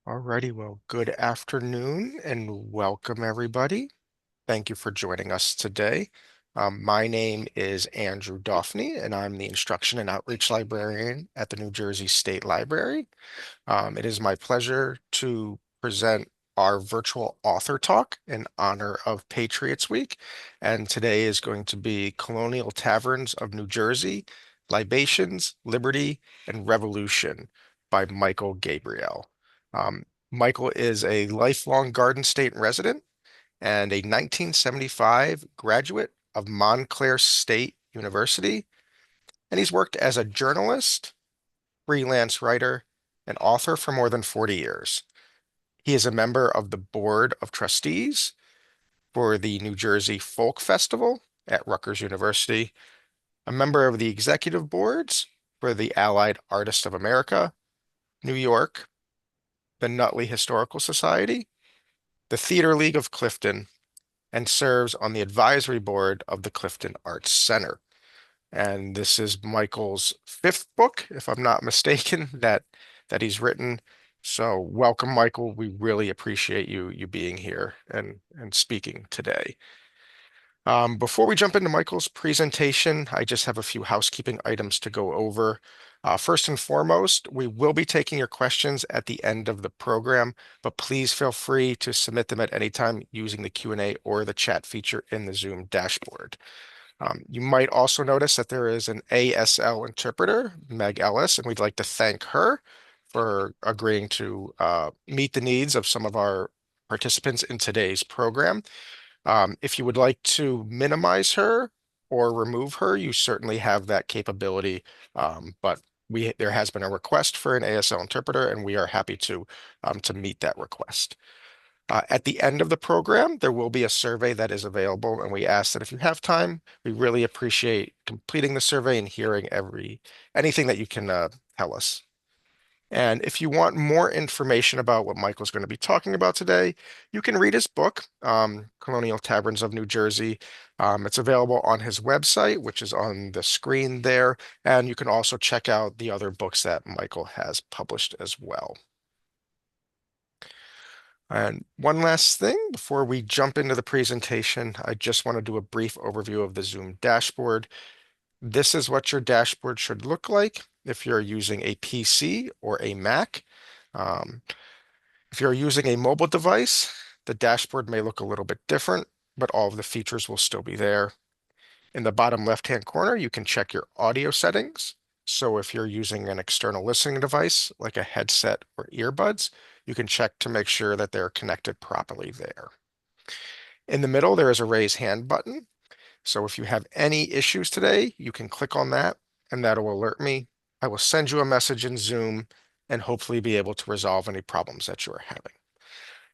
Alrighty, well, good afternoon and welcome everybody. Thank you for joining us today. My name is Andrew Doffney, and I'm the Instruction and Outreach Librarian at the New Jersey State Library. It is my pleasure to present our virtual author talk in honor of Patriots Week. And today is going to be Colonial Taverns of New Jersey, Libations, Liberty, and Revolution by Michael Gabriele. Michael is a lifelong Garden State resident and a 1975 graduate of Montclair State University, and he's worked as a journalist, freelance writer, and author for more than 40 years. He is a member of the Board of Trustees for the New Jersey Folk Festival at Rutgers University, a member of the executive boards for the Allied Artists of America, New York, the Nutley Historical Society, the Theater League of Clifton, and serves on the advisory board of the Clifton Arts Center. And this is Michael's fifth book, if I'm not mistaken, that he's written. So welcome, Michael. We really appreciate you being here and speaking today. Before we jump into Michael's presentation, I just have a few housekeeping items to go over. First and foremost, we will be taking your questions at the end of the program, but please feel free to submit them at any time using the Q&A or the chat feature in the Zoom dashboard. You might also notice that there is an ASL interpreter, Meg Ellis, and we'd like to thank her for agreeing to meet the needs of some of our participants in today's program. If you would like to minimize her or remove her, you certainly have that capability. But there has been a request for an ASL interpreter, and we are happy to meet that request. At the end of the program, there will be a survey that is available, and we ask that if you have time, we really appreciate completing the survey and hearing anything that you can tell us. And if you want more information about what Michael's going to be talking about today, you can read his book, Colonial Taverns of New Jersey. It's available on his website, which is on the screen there. And you can also check out the other books that Michael has published as well. And one last thing before we jump into the presentation, I just want to do a brief overview of the Zoom dashboard. This is what your dashboard should look like if you're using a PC or a Mac. Um, if you're using a mobile device, the dashboard may look a little bit different, but all of the features will still be there. In the bottom left-hand corner, you can check your audio settings. So if you're using an external listening device, like a headset or earbuds, you can check to make sure that they're connected properly there. In the middle, there is a raise hand button. So if you have any issues today, you can click on that and that'll alert me. I will send you a message in Zoom and hopefully be able to resolve any problems that you are having.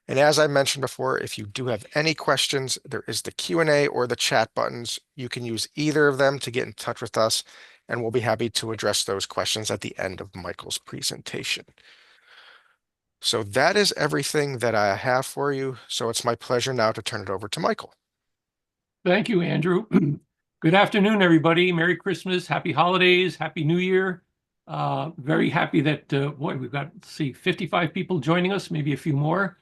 And as I mentioned before, if you do have any questions, there is the Q&A or the chat buttons. You can use either of them to get in touch with us, and we'll be happy to address those questions at the end of Michael's presentation. So that is everything that I have for you. So it's my pleasure now to turn it over to Michael. Thank you, Andrew. Good afternoon, everybody. Merry Christmas, Happy Holidays, Happy New Year. Very happy that, boy, we've got, let's see, 55 people joining us, maybe a few more.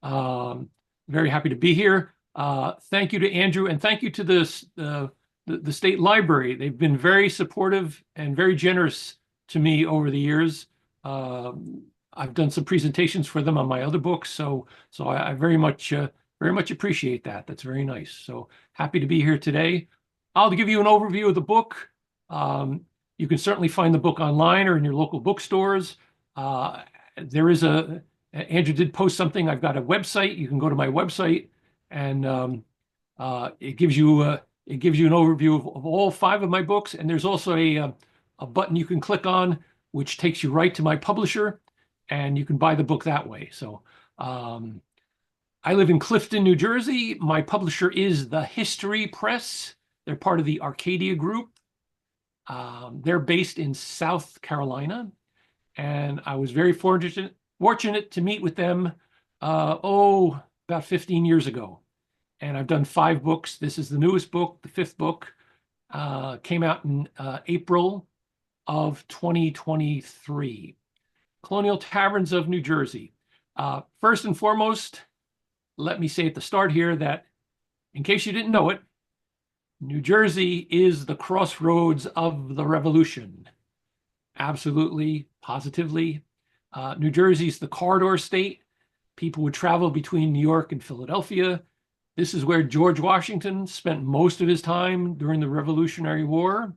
Very happy to be here. Thank you to Andrew, and thank you to the State Library. They've been very supportive and very generous to me over the years. I've done some presentations for them on my other books, so I very much appreciate that. That's very nice. So happy to be here today. I'll give you an overview of the book. You can certainly find the book online or in your local bookstores. There is Andrew did post something. I've got a website. You can go to my website, and it gives you an overview of all 5 of my books. And there's also a button you can click on, which takes you right to my publisher, and you can buy the book that way. So I live in Clifton, New Jersey. My publisher is The History Press. They're part of the Arcadia Group. They're based in South Carolina, and I was very fortunate to meet with them, about 15 years ago. And I've done 5 books. This is the newest book, the 5th book, came out in April of 2023. Colonial Taverns of New Jersey. First and foremost, let me say at the start here that, in case you didn't know it, New Jersey is the crossroads of the Revolution. Absolutely, positively. New Jersey is the corridor state. People would travel between New York and Philadelphia. This is where George Washington spent most of his time during the Revolutionary War.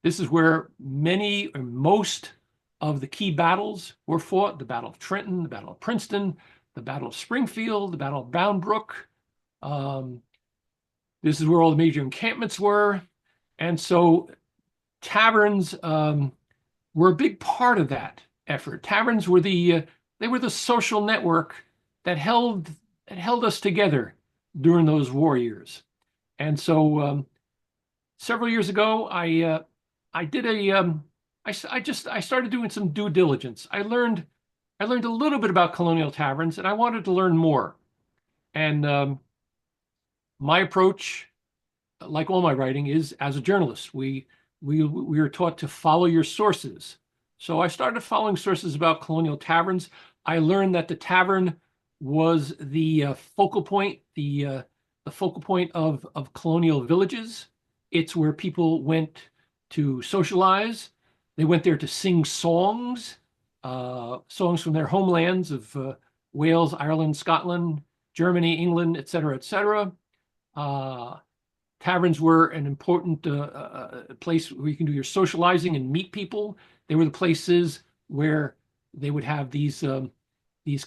This is where many or most of the key battles were fought: the Battle of Trenton, the Battle of Princeton, the Battle of Springfield, the Battle of Bound Brook. This is where all the major encampments were. And so taverns were a big part of that effort. Taverns were they were the social network that held us together during those war years. And so several years ago, I did I started doing some due diligence. I learned a little bit about Colonial Taverns, and I wanted to learn more. And my approach, like all my writing, is as a journalist. We are taught to follow your sources. So I started following sources about Colonial Taverns. I learned that the tavern was the focal point, the focal point of colonial villages. It's where people went to socialize. They went there to sing songs, songs from their homelands of Wales, Ireland, Scotland, Germany, England, et cetera, et cetera. Taverns were an important place where you can do your socializing and meet people. They were the places where they would have these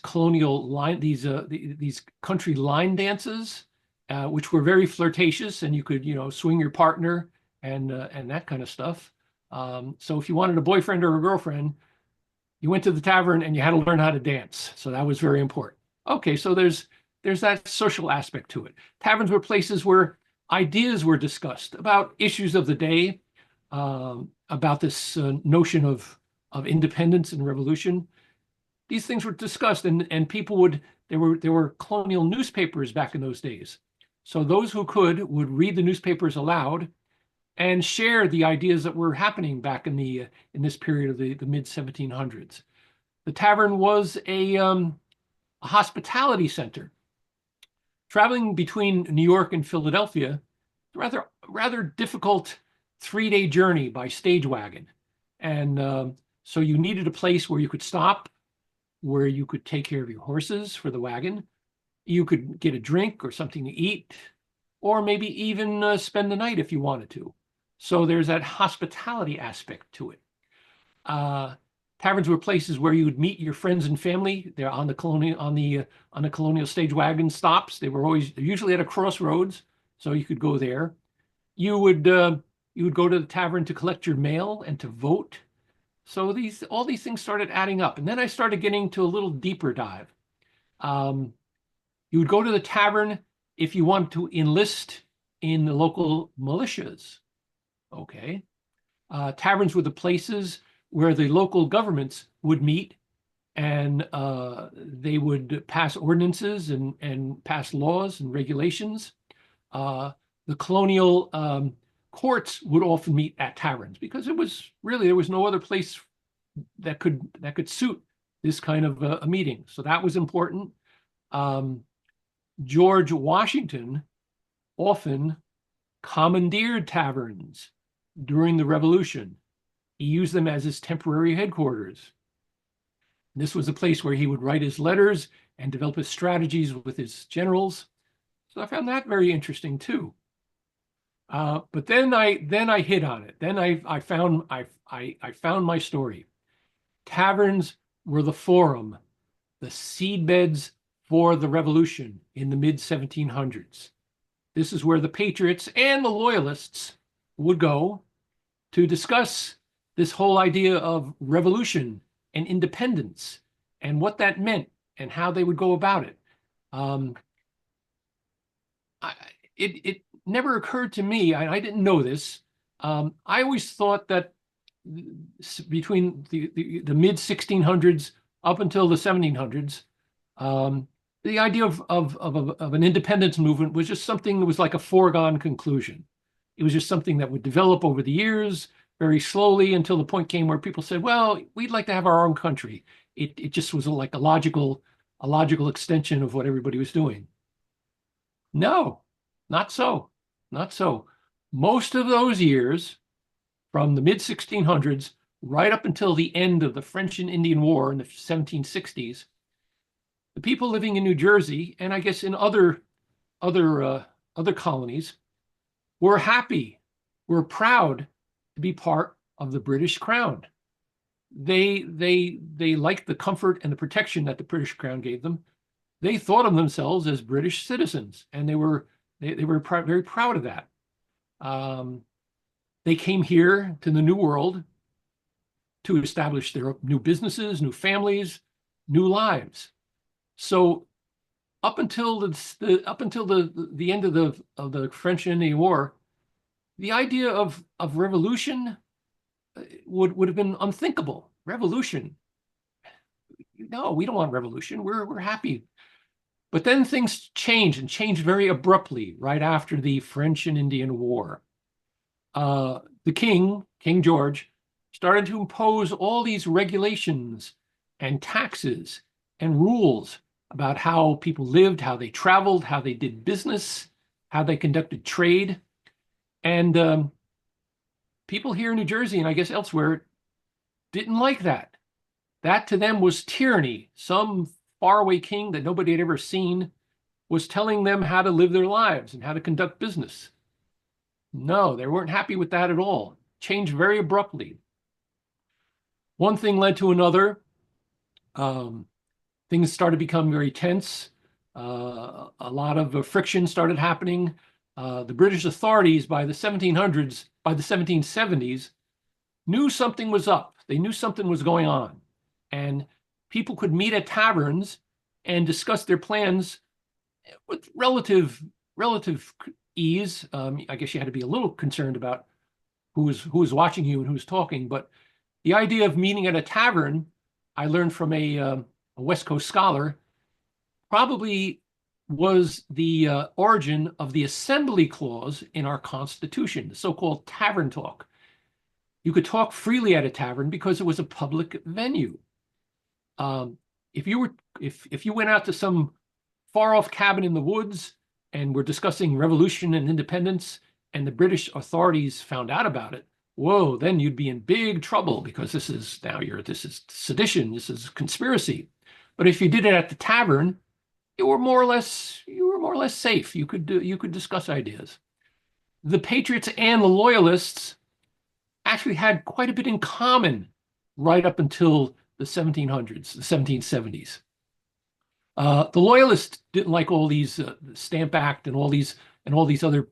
colonial line, these country line dances, which were very flirtatious, and you could swing your partner and that kind of stuff. So if you wanted a boyfriend or a girlfriend, you went to the tavern and you had to learn how to dance. So that was very important. Okay, so there's that social aspect to it. Taverns were places where ideas were discussed about issues of the day, about this notion of independence and revolution. These things were discussed, and people would, there were colonial newspapers back in those days. So those who could would read the newspapers aloud and share the ideas that were happening back in this period of the mid 1700s. The tavern was a hospitality center. Traveling between New York and Philadelphia, rather difficult 3-day journey by stage wagon. And so you needed a place where you could stop, where you could take care of your horses for the wagon. You could get a drink or something to eat, or maybe even spend the night if you wanted to. So there's that hospitality aspect to it. Taverns were places where you would meet your friends and family. They're on the colonial stage wagon stops. They're usually at a crossroads, so you could go there. You would go to the tavern to collect your mail and to vote. So all these things started adding up, and then I started getting to a little deeper dive. You would go to the tavern if you want to enlist in the local militias. Okay, taverns were the places where the local governments would meet, and they would pass ordinances and pass laws and regulations. The colonial courts would often meet at taverns because there was no other place that could suit this kind of a meeting. So that was important. George Washington often commandeered taverns during the Revolution. He used them as his temporary headquarters. This was a place where he would write his letters and develop his strategies with his generals. So I found that very interesting too. But then I hit on it. Then I found my story. Taverns were the forum, the seedbeds for the Revolution in the mid 1700s. This is where the Patriots and the Loyalists would go to discuss this whole idea of revolution and independence and what that meant and how they would go about it. It never occurred to me, I didn't know this. I always thought that between the mid 1600s up until the 1700s, the idea of an independence movement was just something that was like a foregone conclusion. It was just something that would develop over the years very slowly until the point came where people said, well, we'd like to have our own country. It just was like a logical a logical extension of what everybody was doing. No, not so. Not so. Most of those years, from the mid 1600s right up until the end of the French and Indian War in the 1760s, the people living in New Jersey, and I guess in other colonies, were happy, were proud to be part of the British Crown. They liked the comfort and the protection that the British Crown gave them. They thought of themselves as British citizens, and they were very proud of that. They came here to the New World to establish their new businesses, new families, new lives. So up until the end of the French and Indian War, the idea of revolution would have been unthinkable. Revolution? No, we don't want revolution. We're happy. But then things changed, and changed very abruptly right after the French and Indian War. The King George, started to impose all these regulations and taxes and rules about how people lived, how they traveled, how they did business, how they conducted trade. And people here in New Jersey, and I guess elsewhere, didn't like that. That to them was tyranny. Some faraway king that nobody had ever seen was telling them how to live their lives and how to conduct business. No, they weren't happy with that at all. Changed very abruptly. One thing led to another. Things started to become very tense. A lot of friction started happening. The British authorities by the 1700s, by the 1770s, knew something was up. They knew something was going on. And people could meet at taverns and discuss their plans with relative ease. I guess you had to be a little concerned about who was watching you and who's talking, but the idea of meeting at a tavern, I learned from a West Coast scholar, probably was the origin of the assembly clause in our Constitution, the so-called tavern talk. You could talk freely at a tavern because it was a public venue. If you went out to some far-off cabin in the woods and were discussing revolution and independence, and the British authorities found out about it, whoa, then you'd be in big trouble, because this is sedition, this is conspiracy. But if you did it at the tavern, you were more or less safe. You could discuss ideas. The Patriots and the Loyalists actually had quite a bit in common right up until the 1700s, the 1770s. The Loyalists didn't like all these Stamp Act and all these other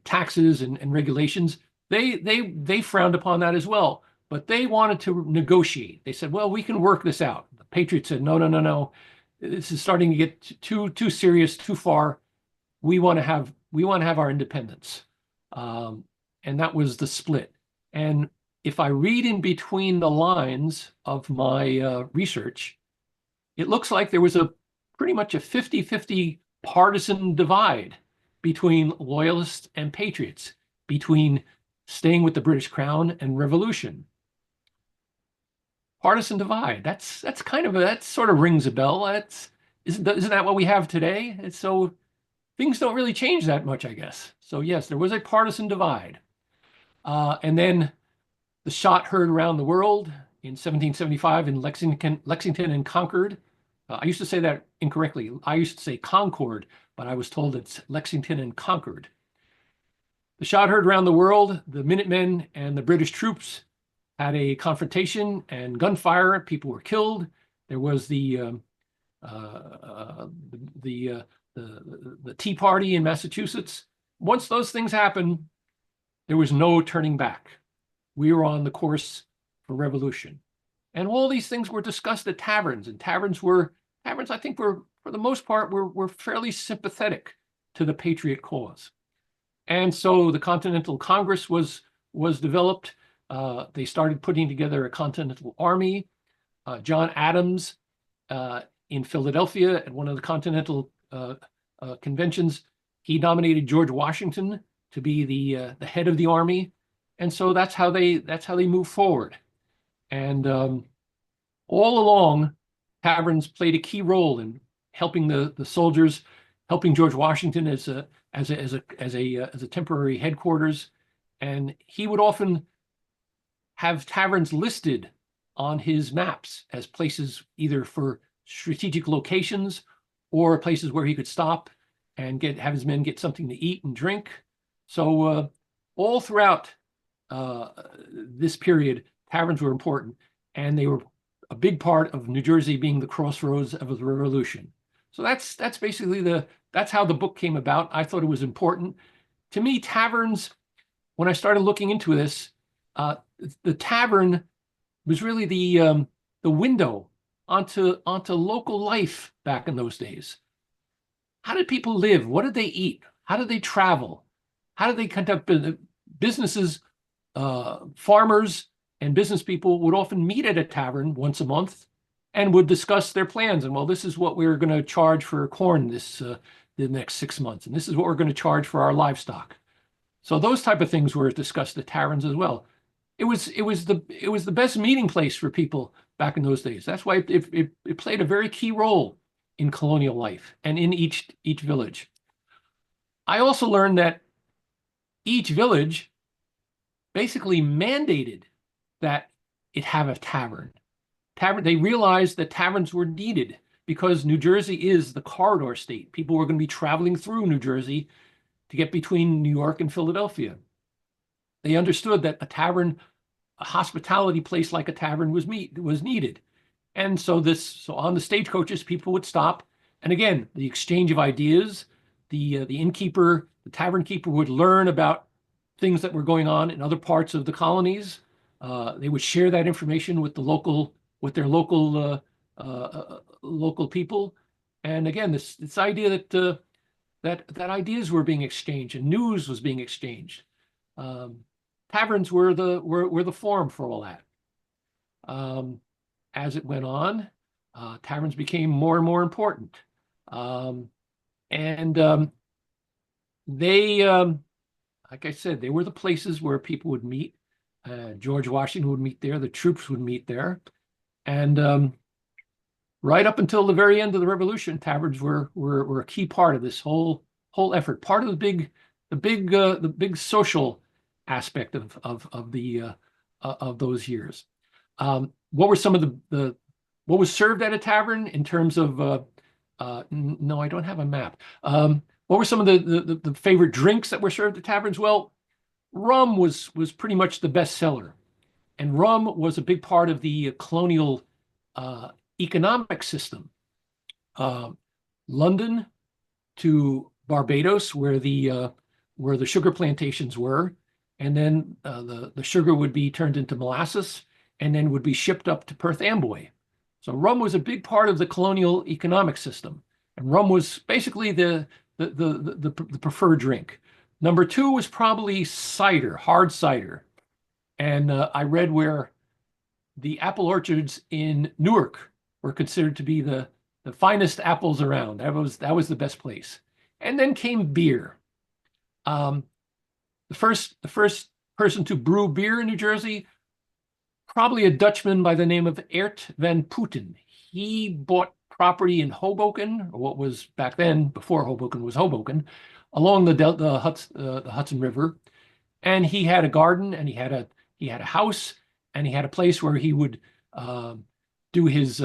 taxes and regulations. They frowned upon that as well, but they wanted to negotiate. They said, well, we can work this out. The Patriots said, no. This is starting to get too serious, too far. We want to have our independence. And that was the split. And if I read in between the lines of my research, it looks like there was pretty much a 50-50 partisan divide between Loyalists and Patriots, between staying with the British Crown and revolution. Partisan divide. That sort of rings a bell. Isn't that what we have today? And so things don't really change that much, I guess. So yes, there was a partisan divide. And then the shot heard around the world in 1775 in Lexington and Concord. I used to say that incorrectly. I used to say Concord, but I was told it's Lexington and Concord. The shot heard around the world. The Minutemen and the British troops had a confrontation and gunfire. People were killed. There was the Tea Party in Massachusetts. Once those things happened, there was no turning back. We were on the course for revolution. And all these things were discussed at taverns, and taverns, I think, were, for the most part, were fairly sympathetic to the Patriot cause. And so the Continental Congress was developed. They started putting together a Continental Army. John Adams in Philadelphia at one of the Continental conventions, he nominated George Washington to be the head of the army. And so that's how they move forward. And all along, taverns played a key role in helping the soldiers, helping George Washington as a temporary headquarters, and he would often have taverns listed on his maps as places either for strategic locations or places where he could stop and have his men get something to eat and drink. So all throughout this period, taverns were important, and they were a big part of New Jersey being the crossroads of the Revolution. So that's basically that's how the book came about. I thought it was important. To me, taverns, when I started looking into this, the tavern was really the window onto local life back in those days. How did people live? What did they eat? How did they travel? How did they conduct businesses? Farmers and business people would often meet at a tavern once a month and would discuss their plans. And well, this is what we're going to charge for corn the next 6 months, and this is what we're going to charge for our livestock. So those type of things were discussed at taverns as well. It was the best meeting place for people back in those days. That's why it played a very key role in colonial life and in each village. I also learned that each village basically mandated that it have a tavern. They realized that taverns were needed because New Jersey is the corridor state. People were going to be traveling through New Jersey to get between New York and Philadelphia. They understood that a hospitality place like a tavern was needed. And so on the stagecoaches, people would stop. And again, the exchange of ideas, the innkeeper, the tavern keeper would learn about things that were going on in other parts of the colonies. They would share that information with their local people. And again, this idea that ideas were being exchanged and news was being exchanged. Taverns were the forum for all that. As it went on, taverns became more and more important. Like I said, they were the places where people would meet. George Washington would meet there. The troops would meet there. And right up until the very end of the Revolution, taverns were a key part of this whole effort. Part of the big social aspect of those years. What were some of what was served at a tavern in terms of? No, I don't have a map. What were some of the favorite drinks that were served at taverns? Well, rum was pretty much the best seller, and rum was a big part of the colonial economic system. London to Barbados, where the sugar plantations were, and then the sugar would be turned into molasses, and then would be shipped up to Perth Amboy. So rum was a big part of the colonial economic system, and rum was basically the preferred drink. Number two was probably cider, hard cider. And I read where the apple orchards in Newark were considered to be the finest apples around. That was the best place. And then came beer. The first person to brew beer in New Jersey, probably a Dutchman by the name of Eert van Putten. He bought property in Hoboken, or what was back then, before Hoboken was Hoboken, along the Hudson River, and he had a garden, and he had a house, and he had a place where he would do his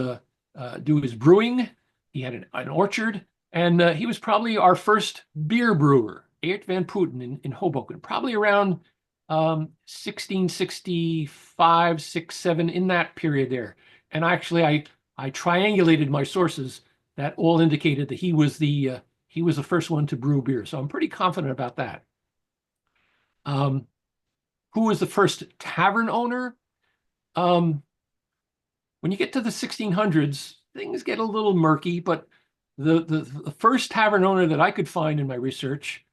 brewing. He had an orchard, and he was probably our first beer brewer, Eert van Putten in Hoboken, probably around 1665, 6, 7, in that period there. And actually, I triangulated my sources that all indicated that he was the first one to brew beer. So I'm pretty confident about that. Who was the first tavern owner? When you get to the 1600s, things get a little murky, but the first tavern owner that I could find in my research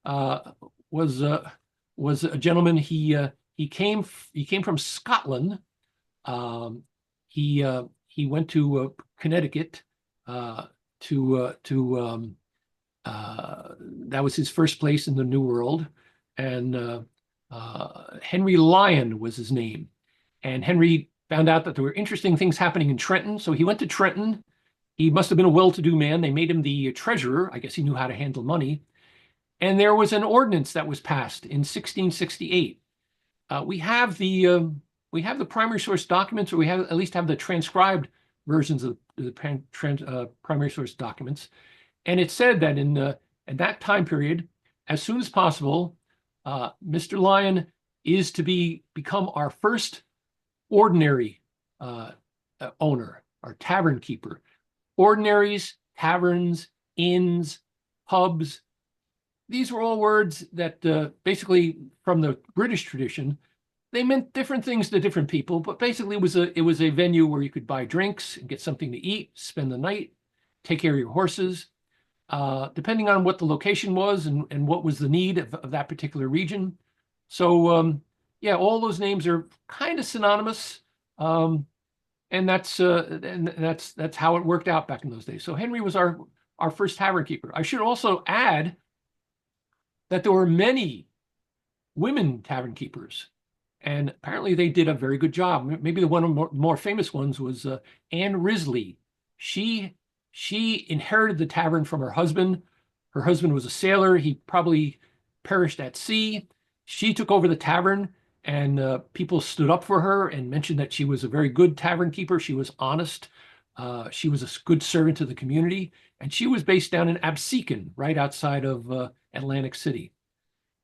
was a gentleman. He came from Scotland. He went to Connecticut that was his first place in the New World, and Henry Lyon was his name. And Henry found out that there were interesting things happening in Trenton, so he went to Trenton He must have been a well-to-do man. They made him the treasurer. I guess he knew how to handle money. And there was an ordinance that was passed in 1668. We have the primary source documents, or we have at least have the transcribed versions of the primary source documents. And it said that in that time period, as soon as possible, Mr. Lyon is to become our first ordinary owner, our tavern keeper. Ordinaries, taverns, inns, pubs. These were all words that basically, from the British tradition, they meant different things to different people, but basically it was a venue where you could buy drinks and get something to eat, spend the night, take care of your horses, depending on what the location was and what was the need of that particular region. So yeah, all those names are kind of synonymous, and that's how it worked out back in those days. So Henry was our first tavern keeper. I should also add that there were many women tavern keepers, and apparently they did a very good job. Maybe the one of the more famous ones was Anne Risley. She inherited the tavern from her husband. Her husband was a sailor. He probably perished at sea. She took over the tavern, and people stood up for her and mentioned that she was a very good tavern keeper. She was honest. She was a good servant to the community, and she was based down in Absecon, right outside of Atlantic City.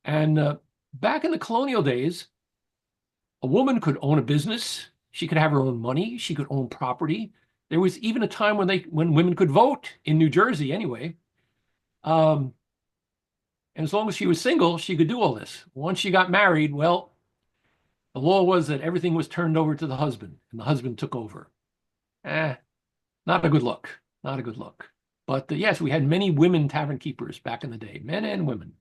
And back in the colonial days, a woman could own a business. She could have her own money. She could own property. There was even a time when women could vote in New Jersey anyway. And as long as she was single, she could do all this. Once she got married, well, the law was that everything was turned over to the husband, and the husband took over. Not a good look. Not a good look. But yes, we had many women tavern keepers back in the day, men and women.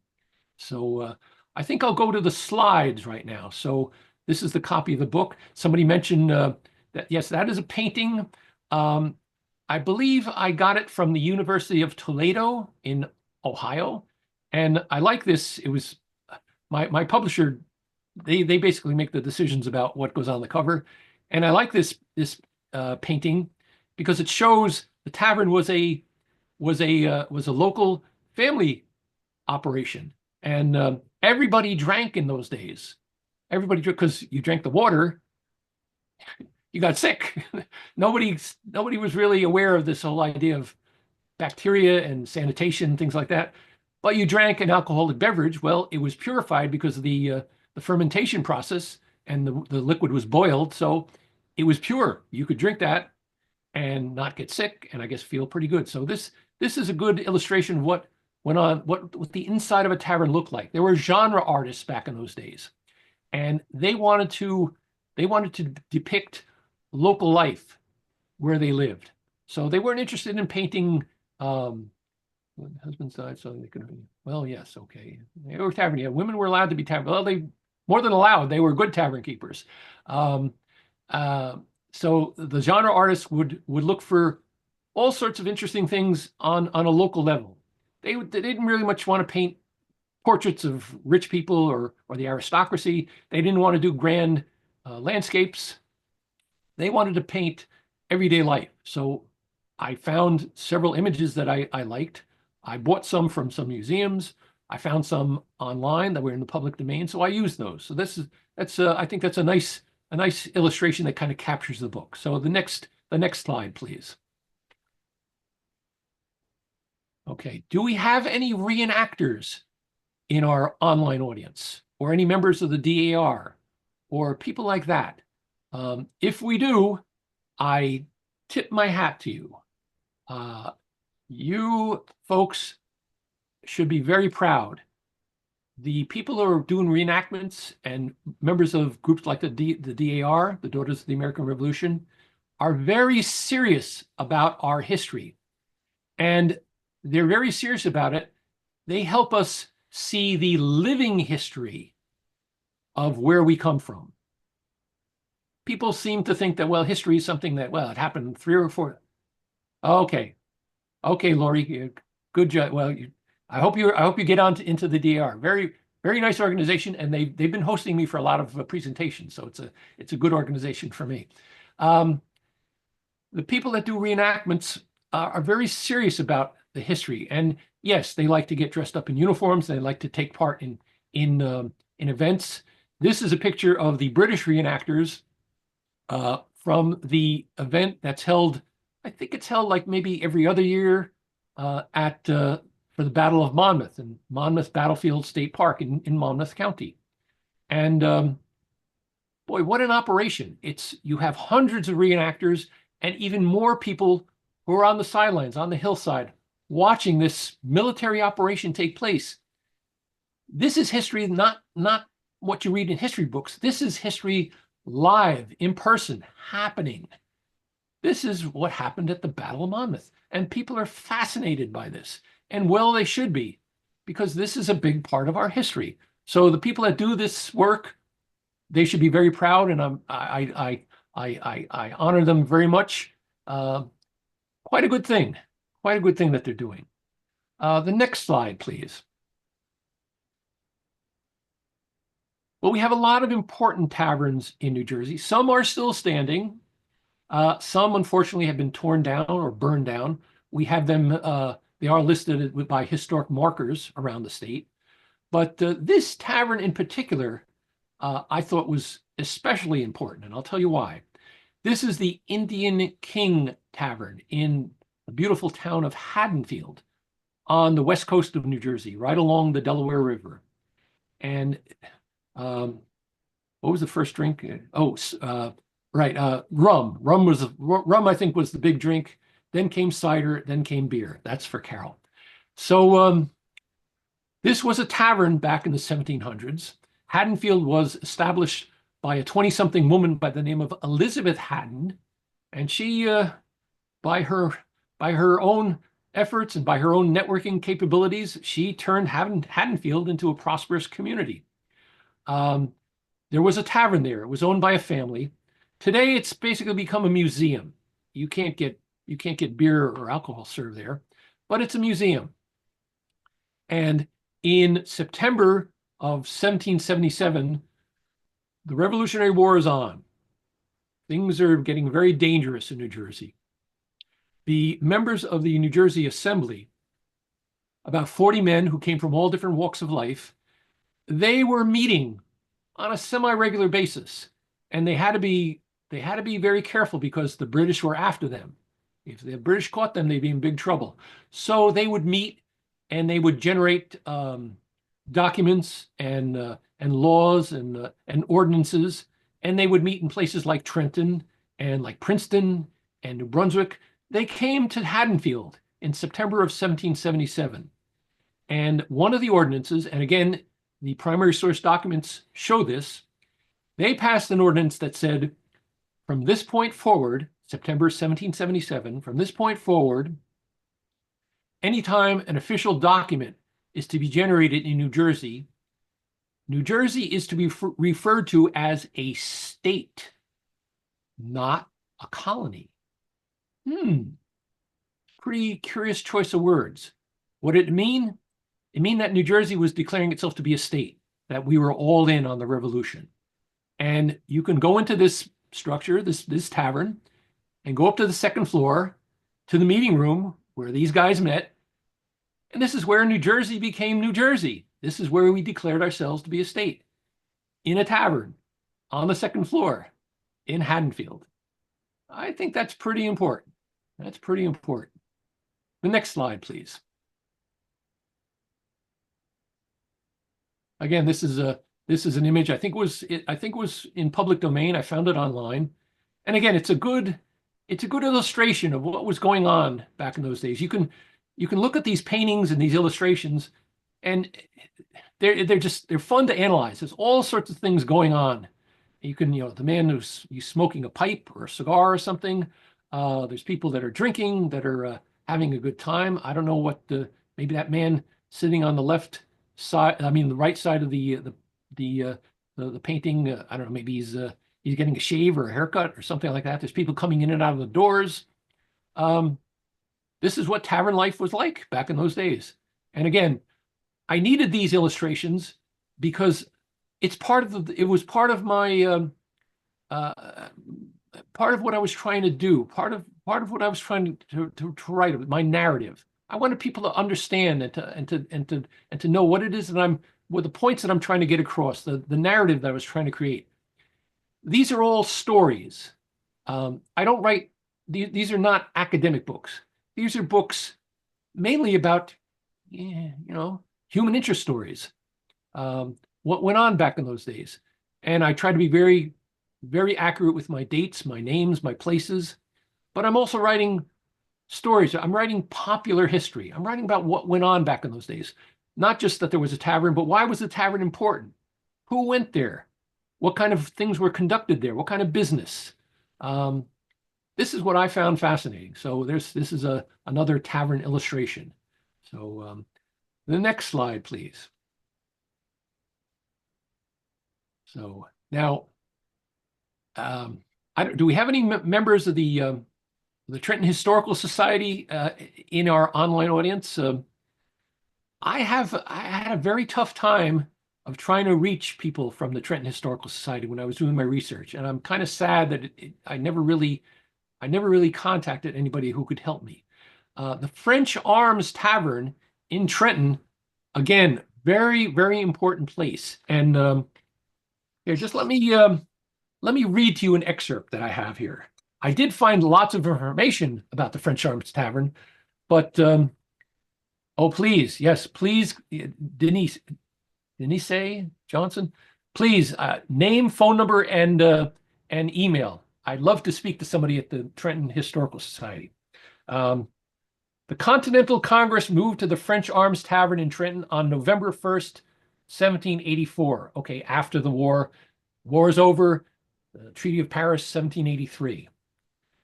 So I think I'll go to the slides right now. So this is the copy of the book. Somebody mentioned that, yes, that is a painting. I believe I got it from the University of Toledo in Ohio. And I like this. It was my publisher. They basically make the decisions about what goes on the cover. And I like this painting because it shows the tavern was a local family operation. And everybody drank in those days. Everybody drank because you drank the water, you got sick. Nobody was really aware of this whole idea of bacteria and sanitation, things like that. But you drank an alcoholic beverage. Well, it was purified because of the fermentation process, and the liquid was boiled, so it was pure. You could drink that and not get sick, and I guess feel pretty good. So this is a good illustration of what went on, what the inside of a tavern looked like. There were genre artists back in those days, and they wanted to depict local life where they lived. So they weren't interested in painting when the husband died, so they could. Well, yes, okay. They were tavern. Yeah, women were allowed to be tavern. Well, they more than allowed. They were good tavern keepers. So the genre artists would look for all sorts of interesting things on a local level. They didn't really much want to paint portraits of rich people or the aristocracy. They didn't want to do grand landscapes. They wanted to paint everyday life. So I found several images that I liked. I bought some from some museums. I found some online that were in the public domain, so I used those. So I think that's a nice illustration that kind of captures the book. So the next slide, please. Okay, do we have any reenactors in our online audience, or any members of the DAR, or people like that? If we do, I tip my hat to you. You folks should be very proud. The people who are doing reenactments and members of groups like the DAR, the Daughters of the American Revolution, are very serious about our history. And they're very serious about it. They help us see the living history of where we come from. People seem to think that, well, history is something that, well, it happened 3 or 4. Okay, Lori, good job. Well, I hope you get on into the DAR. Very, very nice organization, and they've been hosting me for a lot of presentations, so it's a good organization for me. The people that do reenactments are very serious about the history. And yes, they like to get dressed up in uniforms. They like to take part in events. This is a picture of the British reenactors from the event that's held. I think it's held like maybe every other year at for the Battle of Monmouth and Monmouth Battlefield State Park in Monmouth County. And boy, what an operation. You have hundreds of reenactors and even more people who are on the sidelines, on the hillside, watching this military operation take place. This is history, not what you read in history books. This is history live, in person, happening. This is what happened at the Battle of Monmouth. And people are fascinated by this. And well, they should be, because this is a big part of our history. So the people that do this work, they should be very proud, and I honor them very much. Quite a good thing. Quite a good thing that they're doing. The next slide, please. Well, we have a lot of important taverns in New Jersey. Some are still standing. Some, unfortunately, have been torn down or burned down. We have them, they are listed by historic markers around the state. But this tavern in particular, I thought was especially important, and I'll tell you why. This is the Indian King Tavern in the beautiful town of Haddonfield on the west coast of New Jersey, right along the Delaware River. And what was the first drink? Right, rum. Rum, I think, was the big drink. Then came cider, then came beer. That's for Carol. So this was a tavern back in the 1700s. Haddonfield was established by a 20-something woman by the name of Elizabeth Haddon, and she, by her own efforts and by her own networking capabilities, she turned Haddonfield into a prosperous community. There was a tavern there. It was owned by a family. Today, it's basically become a museum. You can't get beer or alcohol served there, but it's a museum. And in September of 1777, the Revolutionary War is on. Things are getting very dangerous in New Jersey. The members of the New Jersey Assembly, about 40 men who came from all different walks of life, they were meeting on a semi-regular basis, and they had to be very careful because the British were after them. If the British caught them, they'd be in big trouble. So they would meet and they would generate documents and laws and ordinances, and they would meet in places like Trenton and like Princeton and New Brunswick. They came to Haddonfield in September of 1777, and one of the ordinances, and again, the primary source documents show this, they passed an ordinance that said, from this point forward, September 1777, from this point forward, anytime an official document is to be generated in New Jersey is to be referred to as a state, not a colony. Pretty curious choice of words. What did it mean? It meant that New Jersey was declaring itself to be a state, that we were all in on the revolution. And you can go into this structure, this tavern, and go up to the second floor to the meeting room where these guys met. And this is where New Jersey became New Jersey. This is where we declared ourselves to be a state, in a tavern on the second floor in Haddonfield. I think that's pretty important. That's pretty important. The next slide, please. Again, this is an image. I think it was in public domain. I found it online, and again, it's a good illustration of what was going on back in those days. You can look at these paintings and these illustrations, and they're fun to analyze. There's all sorts of things going on. You can, the man who's smoking a pipe or a cigar or something. There's people that are drinking, that are having a good time. I don't know what maybe that man sitting on the left side, I mean the right side of the painting. I don't know. Maybe he's getting a shave or a haircut or something like that. There's people coming in and out of the doors. This is what tavern life was like back in those days. And again, I needed these illustrations because it was part of my part of what I was trying to do, part of what I was trying to write, my narrative. I wanted people to understand and to know what it is that what the points that I'm trying to get across, the narrative that I was trying to create. These are all stories. I don't write, these are not academic books. These are books mainly about, human interest stories. What went on back in those days. And I try to be very, very accurate with my dates, my names, my places. But I'm also writing stories. I'm writing popular history. I'm writing about what went on back in those days. Not just that there was a tavern, but why was the tavern important? Who went there? What kind of things were conducted there? What kind of business? This is what I found fascinating. So this is another tavern illustration. So the next slide, please. So now, do we have any members of the Trenton Historical Society in our online audience? I had a very tough time of trying to reach people from the Trenton Historical Society when I was doing my research, and I'm kind of sad that I never really contacted anybody who could help me. The French Arms Tavern in Trenton, again, very, very important place. And here, just let me read to you an excerpt that I have here. I did find lots of information about the French Arms Tavern, but oh, please, yes, please, Denise Johnson, please, name, phone number, and email. I'd love to speak to somebody at the Trenton Historical Society. The Continental Congress moved to the French Arms Tavern in Trenton on November 1st, 1784. Okay, after the war. War is over. The Treaty of Paris, 1783.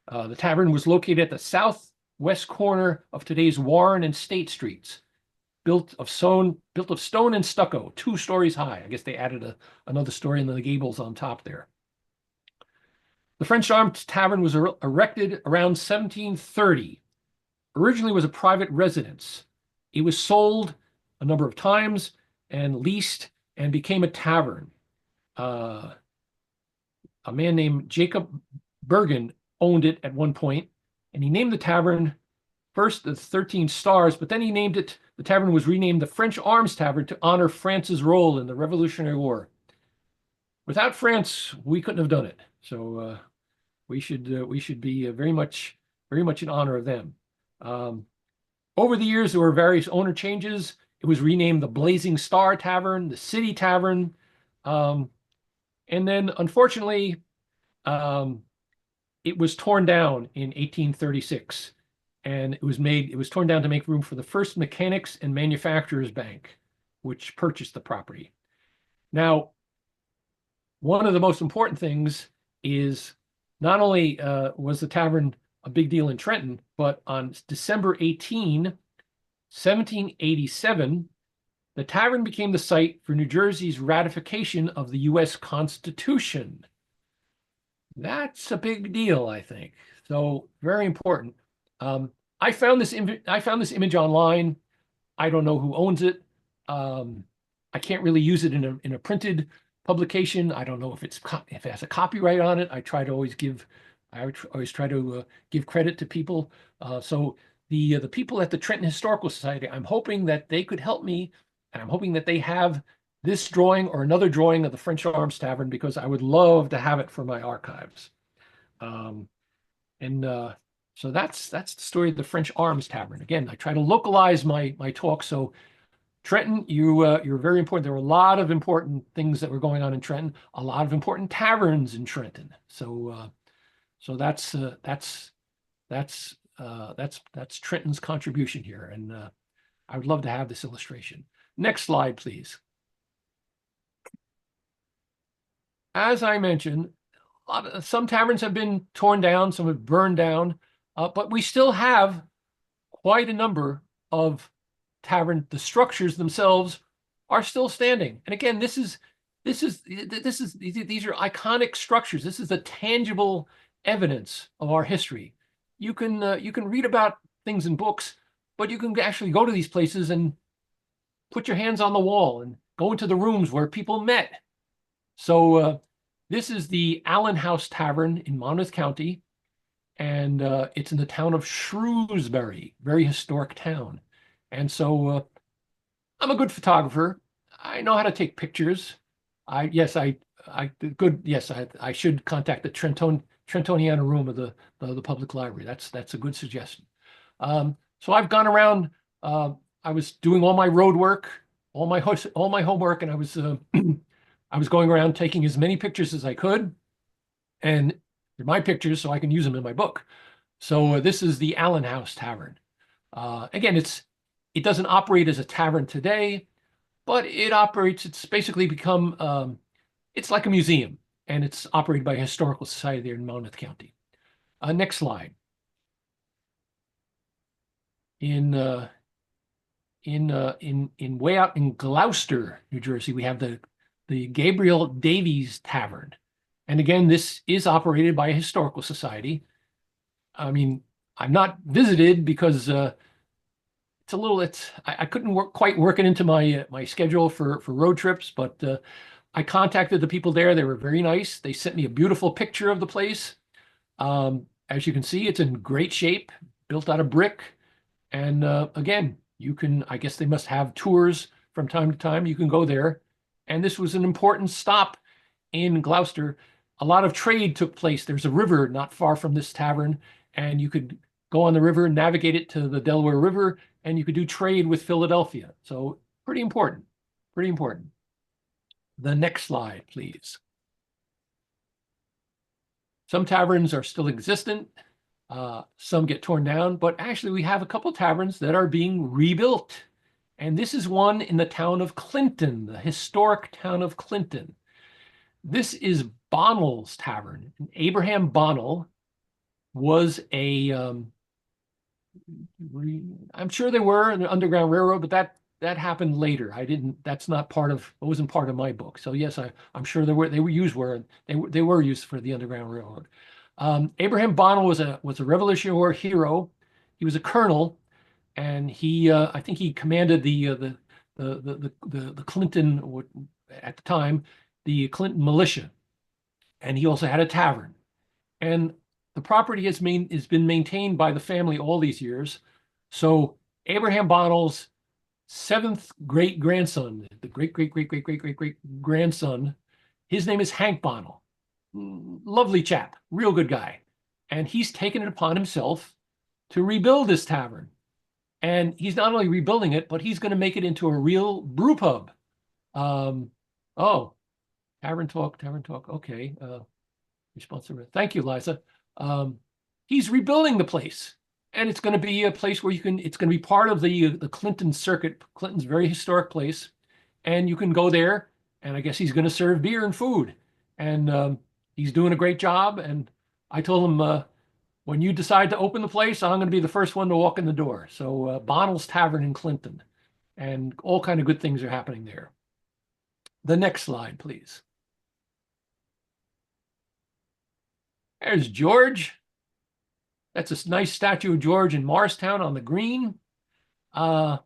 The tavern was located at the southwest corner of today's Warren and State Streets, built of stone and stucco, 2 stories high. I guess they added another story in the gables on top there. The French Arms Tavern was erected around 1730. Originally was a private residence. It was sold a number of times and leased and became a tavern. A man named Jacob Bergen owned it at one point, and he named the tavern first the 13 Stars, but then he named it, the tavern was renamed the French Arms Tavern to honor France's role in the Revolutionary War. Without France, we couldn't have done it. So we should be very much in honor of them. Over the years, there were various owner changes. It was renamed the Blazing Star Tavern, the City Tavern, and then unfortunately, it was torn down in 1836, and it was torn down to make room for the First Mechanics and Manufacturers Bank, which purchased the property. Now, one of the most important things is not only was the tavern a big deal in Trenton, but on December 18, 1787, the tavern became the site for New Jersey's ratification of the U.S. Constitution. That's a big deal, I think. So very important. I found this image online. I don't know who owns it. I can't really use it in a printed publication. I don't know if it has a copyright on it. I always try to give credit to people. So the people at the Trenton Historical Society, I'm hoping that they could help me, and I'm hoping that they have this drawing or another drawing of the French Arms Tavern, because I would love to have it for my archives. So that's the story of the French Arms Tavern. Again, I try to localize my talk. So Trenton, you're very important. There were a lot of important things that were going on in Trenton, a lot of important taverns in Trenton. So that's Trenton's contribution here, and I would love to have this illustration. Next slide, please. As I mentioned, some taverns have been torn down, some have burned down, but we still have quite a number of taverns. The structures themselves are still standing. And again, these are iconic structures. This is the tangible evidence of our history. You can read about things in books, but you can actually go to these places and put your hands on the wall and go into the rooms where people met. So This is the Allen House Tavern in Monmouth County, and it's in the town of Shrewsbury, very historic town. And so I'm a good photographer. I know how to take pictures. I should contact the Trentoniana room of the public library. That's a good suggestion. So I've gone around. I was doing all my road work, all my homework, and I was I was going around taking as many pictures as I could, and they're my pictures, so I can use them in my book. So this is the Allen House Tavern. Again, it doesn't operate as a tavern today, but it operates. It's basically become it's like a museum, and it's operated by a historical society there in Monmouth County. Next slide. In way out in Gloucester, New Jersey, we have the Gabriele Davies Tavern. And again, this is operated by a historical society. I mean, I've not visited because I couldn't quite work it into my schedule for road trips, but I contacted the people there. They were very nice. They sent me a beautiful picture of the place. As you can see, it's in great shape, built out of brick. And again, I guess they must have tours from time to time. You can go there. And this was an important stop in Gloucester. A lot of trade took place. There's a river not far from this tavern, and you could go on the river, navigate it to the Delaware River, and you could do trade with Philadelphia. So pretty important, pretty important. The next slide, please. Some taverns are still existent. Some get torn down, but actually we have a couple taverns that are being rebuilt. And this is one in the town of Clinton, the historic town of Clinton. This is Bonnell's Tavern. And Abraham Bonnell was I'm sure they were in the Underground Railroad, but that happened later. That's not it wasn't part of my book. So yes, I'm sure they were used for the Underground Railroad. Abraham Bonnell was a Revolutionary War hero. He was a colonel, and I think he commanded the Clinton, at the time, the Clinton militia, and he also had a tavern. And the property has been maintained by the family all these years. So Abraham Bonnell's seventh great grandson, the great grandson, his name is Hank Bonnell. Lovely chap, real good guy. And he's taken it upon himself to rebuild this tavern. And he's not only rebuilding it, but he's going to make it into a real brew pub. Tavern talk. Okay. Responsible. Thank you, Liza. He's rebuilding the place. And it's going to be a place where it's going to be part of the Clinton circuit. Clinton's very historic place. And you can go there, and I guess he's going to serve beer and food. And he's doing a great job. And I told him, when you decide to open the place, I'm going to be the first one to walk in the door. So Bonnell's Tavern in Clinton. And all kind of good things are happening there. The next slide, please. There's George. That's a nice statue of George in Morristown on the green. The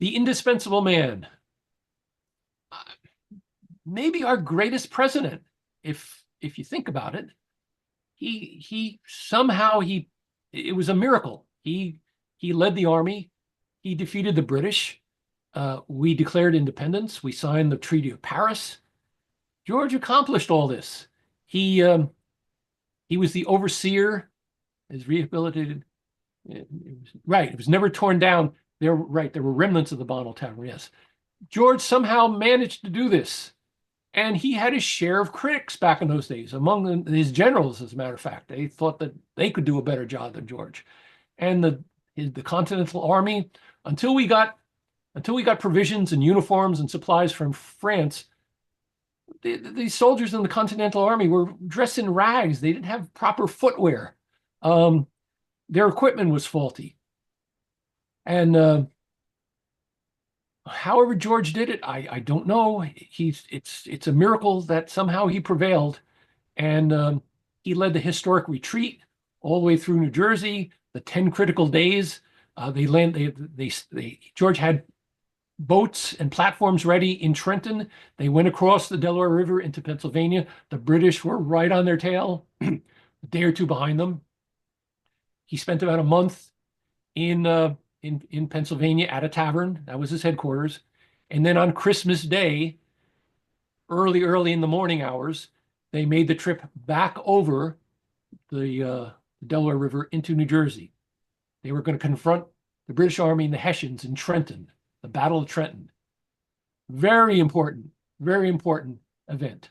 indispensable man. Maybe our greatest president, if you think about it. It was a miracle. He led the army. He defeated the British. We declared independence. We signed the Treaty of Paris. George accomplished all this. He was the overseer, is rehabilitated. It was never torn down. There were remnants of the Bonnell Tavern, yes. George somehow managed to do this. And he had his share of critics back in those days, among his generals, as a matter of fact. They thought that they could do a better job than George. And the Continental Army, until we got provisions and uniforms and supplies from France, the soldiers in the Continental Army were dressed in rags. They didn't have proper footwear. Their equipment was faulty. And however George did it, I don't know. It's a miracle that somehow he prevailed. And he led the historic retreat all the way through New Jersey, the 10 critical days. George had boats and platforms ready in Trenton. They went across the Delaware River into Pennsylvania. The British were right on their tail, a day or two behind them. He spent about a month in in Pennsylvania at a tavern. That was his headquarters. And then on Christmas Day, early in the morning hours, they made the trip back over the Delaware River into New Jersey. They were going to confront the British Army and the Hessians in Trenton, the Battle of Trenton. Very important event.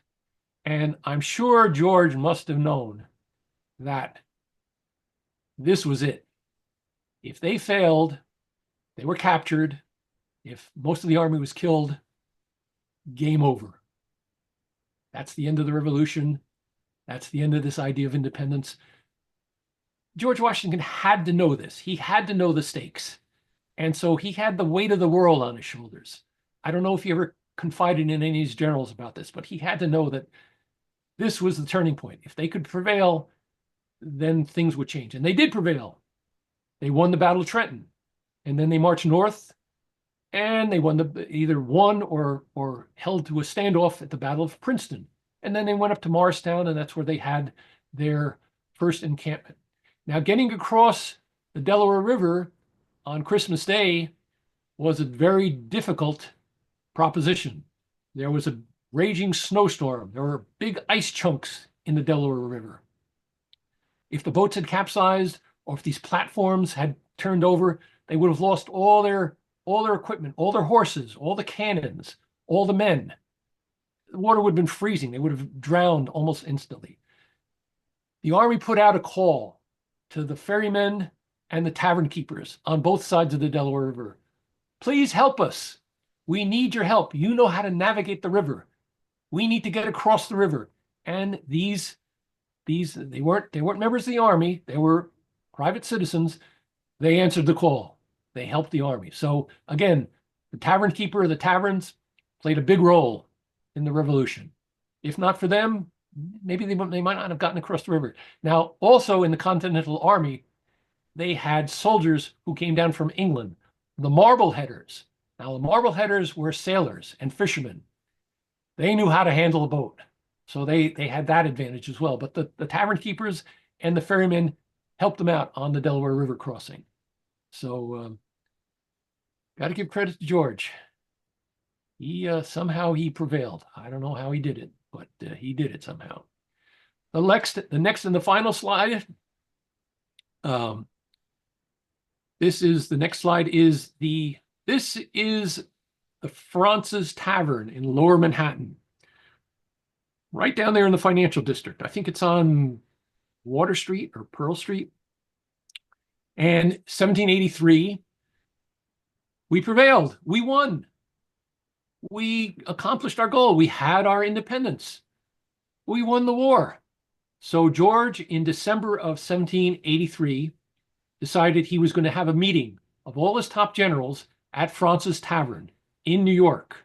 And I'm sure George must have known that this was it. If they failed, they were captured. If most of the army was killed, game over. That's the end of the revolution. That's the end of this idea of independence. George Washington had to know this. He had to know the stakes. And so he had the weight of the world on his shoulders. I don't know if he ever confided in any of his generals about this, but he had to know that this was the turning point. If they could prevail, then things would change. And they did prevail. They won the Battle of Trenton. And then they marched north, and they either won or held to a standoff at the Battle of Princeton. And then they went up to Morristown, and that's where they had their first encampment. Now, getting across the Delaware River on Christmas Day was a very difficult proposition. There was a raging snowstorm. There were big ice chunks in the Delaware River. If the boats had capsized, or if these platforms had turned over, they would have lost all their equipment, all their horses, all the cannons, all the men. The water would have been freezing. They would have drowned almost instantly. The army put out a call to the ferrymen and the tavern keepers on both sides of the Delaware River. Please help us. We need your help. You know how to navigate the river. We need to get across the river. And these they weren't members of the army. They were private citizens. They answered the call. They helped the army. So again, the tavern keeper of the taverns played a big role in the revolution. If not for them, maybe they might not have gotten across the river. Now, also in the Continental Army, they had soldiers who came down from England, the Marbleheaders. Now, the Marbleheaders were sailors and fishermen. They knew how to handle a boat. So they had that advantage as well. But the tavern keepers and the ferrymen helped them out on the Delaware River crossing. So got to give credit to George. He somehow he prevailed. I don't know how he did it, but he did it somehow. The next and the final slide. This is the next slide. This is the France's Tavern in Lower Manhattan, right down there in the financial district. I think it's on Water Street or Pearl Street. And 1783, we prevailed. We won. We accomplished our goal. We had our independence. We won the war. So George, in December of 1783, decided he was going to have a meeting of all his top generals at France's Tavern in New York.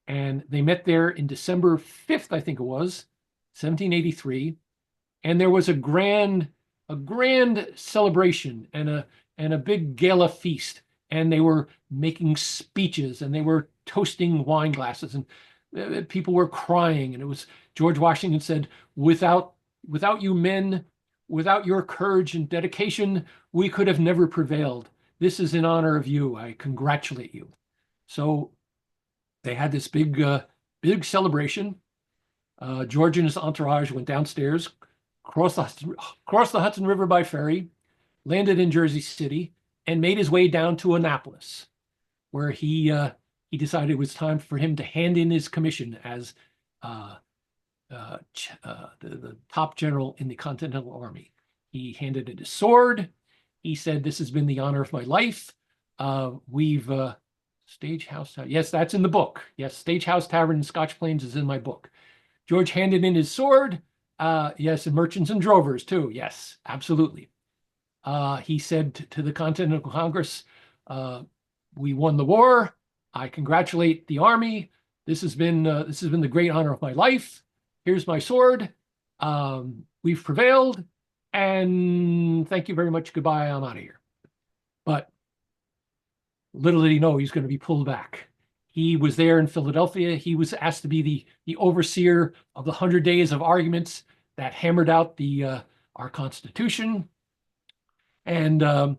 And they met there in December 5th, I think it was, 1783. And there was a grand celebration and a big gala feast. And they were making speeches and they were toasting wine glasses, and people were crying. And it was George Washington said, without you men, without your courage and dedication, we could have never prevailed. This is in honor of you. I congratulate you. So they had this big celebration. George and his entourage went downstairs, crossed the Hudson River by ferry, landed in Jersey City, and made his way down to Annapolis, where he decided it was time for him to hand in his commission as the top general in the Continental Army. He handed in his sword. He said, "This has been the honor of my life. We've Stagehouse. Yes, that's in the book. Yes, Stagehouse Tavern in Scotch Plains is in my book." George handed in his sword. Yes, and merchants and drovers too. Yes, absolutely. He said to the Continental Congress, "We won the war. I congratulate the army. This has been the great honor of my life. Here's my sword. We've prevailed, and thank you very much. Goodbye. I'm out of here." But Little did he know he was going to be pulled back. He was there in Philadelphia. He was asked to be the overseer of the 100 days of arguments that hammered out our Constitution. And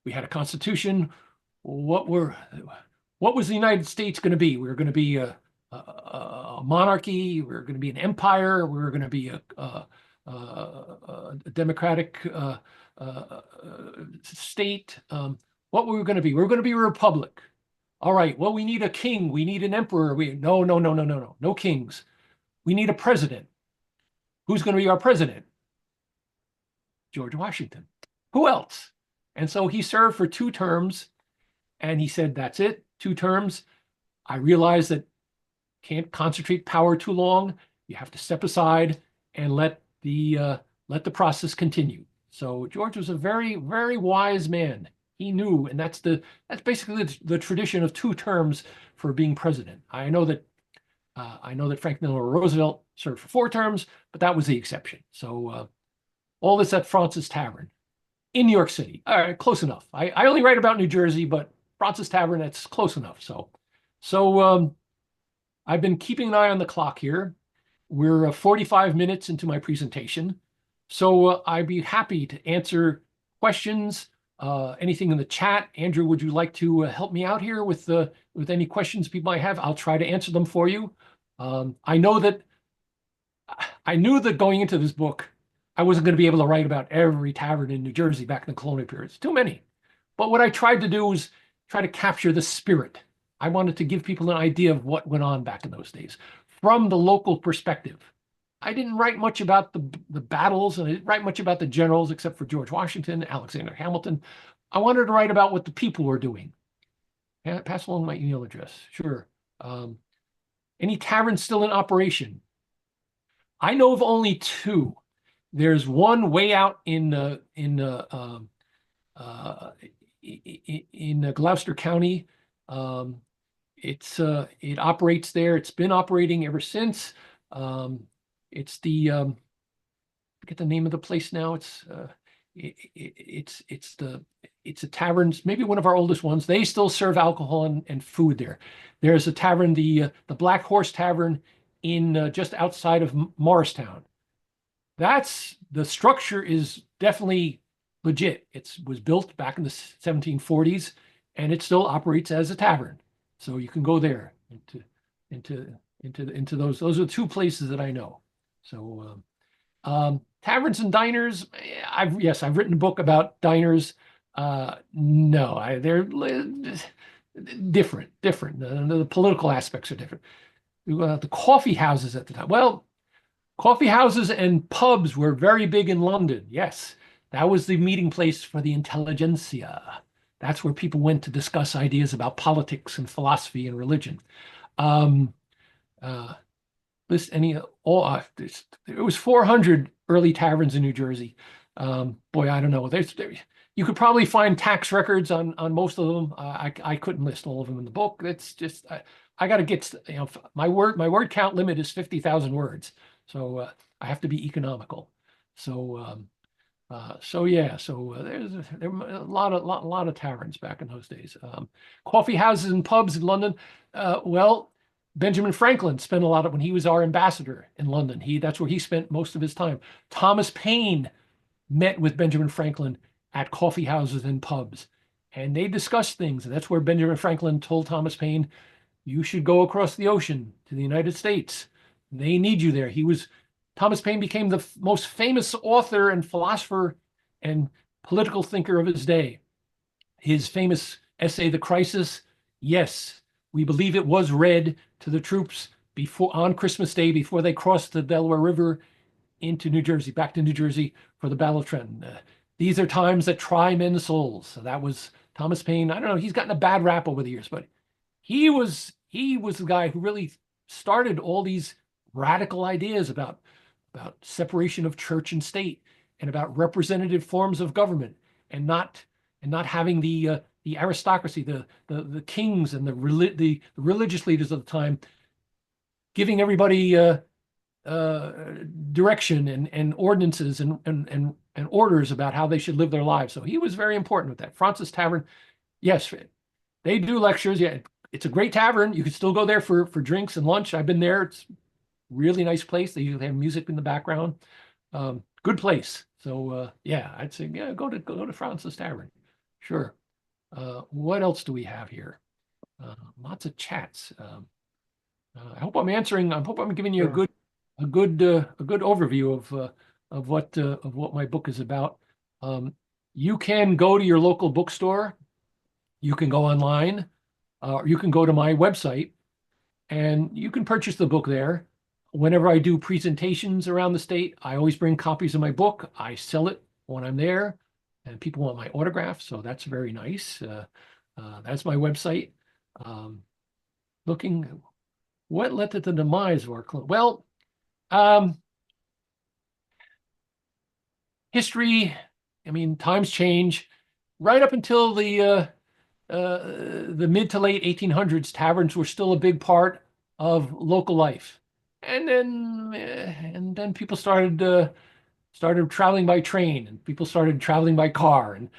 we had a Constitution. What were what was the United States going to be? We were going to be a monarchy. We were going to be an empire. We were going to be a democratic state. What were we going to be? We were going to be a republic. All right. Well, we need a king. We need an emperor. No, no, no, no, no, no. No kings. We need a president. Who's going to be our president? George Washington. Who else? And so he served for 2 terms, and he said, that's it, 2 terms. I realize that can't concentrate power too long. You have to step aside and let the process continue. So George was a very, very wise man. He knew, and that's basically the tradition of 2 terms for being president. I know that Franklin Delano Roosevelt served for 4 terms, but that was the exception. So all this at Fraunces Tavern in New York City. All right, close enough. I only write about New Jersey, but Fraunces Tavern, that's close enough. So I've been keeping an eye on the clock here. We're 45 minutes into my presentation. So I'd be happy to answer questions, anything in the chat. Andrew, would you like to help me out here with any questions people might have? I'll try to answer them for you. I knew that going into this book, I wasn't going to be able to write about every tavern in New Jersey back in the colonial periods. Too many. But what I tried to do was try to capture the spirit. I wanted to give people an idea of what went on back in those days from the local perspective. I didn't write much about the battles, and I didn't write much about the generals except for George Washington, Alexander Hamilton. I wanted to write about what the people were doing. Pass along my email address. Sure. Any taverns still in operation? I know of only 2. There's one way out in Gloucester County. It operates there. It's been operating ever since. It's I forget the name of the place now. It's a tavern, maybe one of our oldest ones. They still serve alcohol and food there. There's a tavern, the Black Horse Tavern in just outside of Morristown. The structure is definitely legit. It was built back in the 1740s, and it still operates as a tavern. So you can go there into those. Those are 2 places that I know. So taverns and diners. I've written a book about diners. No, they're different. The political aspects are different. The coffee houses at the time. Well, coffee houses and pubs were very big in London. Yes, that was the meeting place for the intelligentsia. That's where people went to discuss ideas about politics and philosophy and religion. There was 400 early taverns in New Jersey. Boy, I don't know. You could probably find tax records on most of them. I couldn't list all of them in the book. It's just I got to get, my word count limit is 50,000 words. So I have to be economical. So there were a lot of taverns back in those days. Coffee houses and pubs in London. Well, Benjamin Franklin spent a lot of when he was our ambassador in London. That's where he spent most of his time. Thomas Paine met with Benjamin Franklin at coffee houses and pubs, and they discussed things. And that's where Benjamin Franklin told Thomas Paine, "You should go across the ocean to the United States. They need you there." Thomas Paine became the most famous author and philosopher and political thinker of his day. His famous essay, The Crisis, yes, we believe it was read to the troops on Christmas Day before they crossed the Delaware River into New Jersey, back to New Jersey for the Battle of Trenton. These are times that try men's souls. So that was Thomas Paine. I don't know, he's gotten a bad rap over the years, but he was the guy who really started all these radical ideas about separation of church and state, and about representative forms of government, and not having the aristocracy, the kings and the religious leaders of the time giving everybody direction and ordinances and orders about how they should live their lives. So he was very important with that. Fraunces Tavern, yes, They do lectures. Yeah, it's a great tavern. You can still go there for drinks and lunch. I've been there. It's a really nice place. They usually have music in the background. Good place. So yeah, I'd say yeah, go to Francis Tavern. Sure. What else do we have here? Lots of chats. I hope I'm answering. I hope I'm giving you a Sure. good a good overview of what my book is about. You can go to your local bookstore. You can go online, or you can go to my website, and you can purchase the book there. Whenever I do presentations around the state, I always bring copies of my book. I sell it when I'm there, and people want my autograph, so that's very nice. That's my website. Um, Looking, what led to the demise of our club? Well, um, history. I mean, times change. Right up until the mid to late 1800s, taverns were still a big part of local life, and then people started traveling by train, and people started traveling by car, and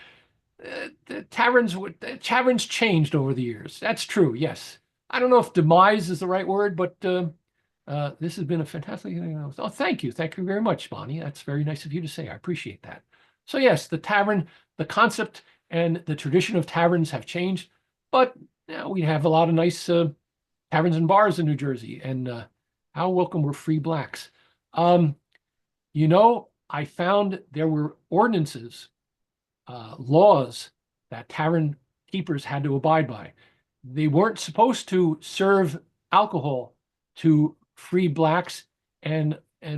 the taverns changed over the years. That's true. Yes, I don't know if demise is the right word, but this has been a fantastic. Oh, thank you very much, Bonnie. That's very nice of you to say. I appreciate that. So yes, the tavern, the concept and the tradition of taverns have changed, but we have a lot of nice taverns and bars in New Jersey, and how welcome were free blacks. Um, I found there were ordinances, laws that tavern keepers had to abide by. They weren't supposed to serve alcohol to free blacks and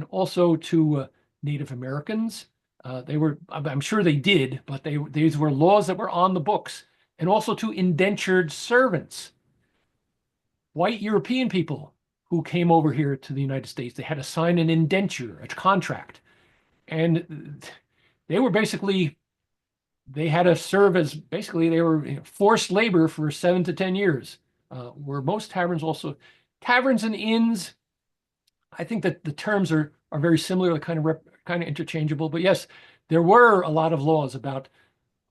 also to Native Americans. I'm sure they did, but these were laws that were on the books, and also to indentured servants, white European people who came over here to the United States. They had to sign an indenture, a contract, and they were basically they had to serve as basically they were forced labor for 7 to 10 years. Where most taverns and inns, I think that the terms are very similar, kind of interchangeable. But yes, there were a lot of laws about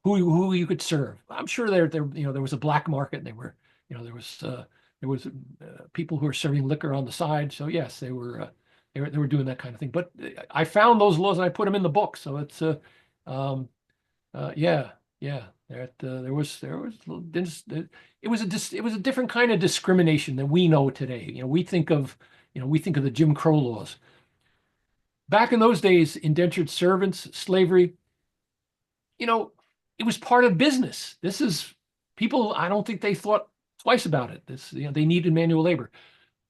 who you could serve. I'm sure there was a black market. And they were there was people who were serving liquor on the side. So yes, they were doing that kind of thing. But I found those laws and I put them in the book. So it's um, yeah, yeah. There was it was a different kind of discrimination than we know today. We think of the Jim Crow laws. Back in those days, indentured servants, slavery, you know, it was part of business. This is people. I don't think they thought twice about it. They needed manual labor.